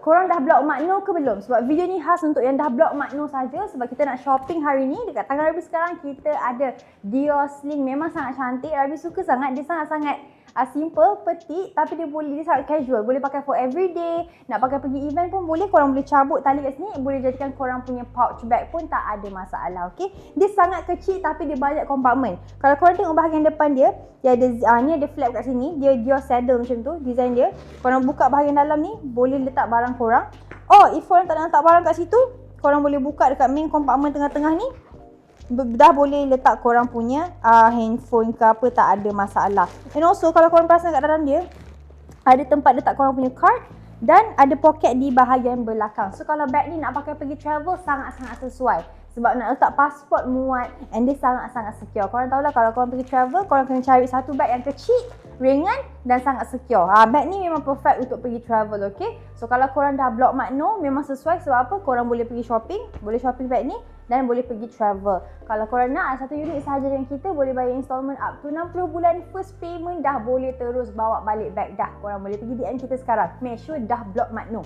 korang dah block Makno ke belum? Sebab video ni khas untuk yang dah block Makno saja. Sebab kita nak shopping hari ni. Dekat tangan Rabi sekarang kita ada Dior Sling. Memang sangat cantik. Rabi suka sangat. Dia sangat-sangat simple, petit, tapi dia sangat casual. Boleh pakai for everyday. Nak pakai pergi event pun boleh. Korang boleh cabut tali kat sini. Boleh jadikan korang punya pouch bag pun tak ada masalah. Okay? Dia sangat kecil tapi dia banyak kompartmen. Kalau korang tengok bahagian depan dia, dia ada ni ada flap kat sini. Dia Dior saddle macam tu design dia. Korang buka bahagian dalam ni, boleh letak barang korang. Oh, if korang tak nak letak barang kat situ, korang boleh buka dekat main kompartmen tengah-tengah ni. Dah boleh letak korang punya handphone ke apa, tak ada masalah. And also kalau korang perasan kat dalam dia, ada tempat letak korang punya card dan ada poket di bahagian belakang. So kalau bag ni nak pakai pergi travel sangat-sangat sesuai. Sebab nak letak pasport muat and dia sangat-sangat secure. Korang tahulah kalau korang pergi travel, korang kena cari satu bag yang kecil, ringan dan sangat secure. Bag ni memang perfect untuk pergi travel, okay? So kalau korang dah block Makno, memang sesuai sebab apa? Korang boleh pergi shopping, boleh shopping bag ni dan boleh pergi travel. Kalau korang nak satu unit sahaja dengan kita, boleh bayar installment up to 60 bulan, first payment dah boleh terus bawa balik bag dah. Korang boleh pergi DM kita sekarang. Make sure dah block Makno.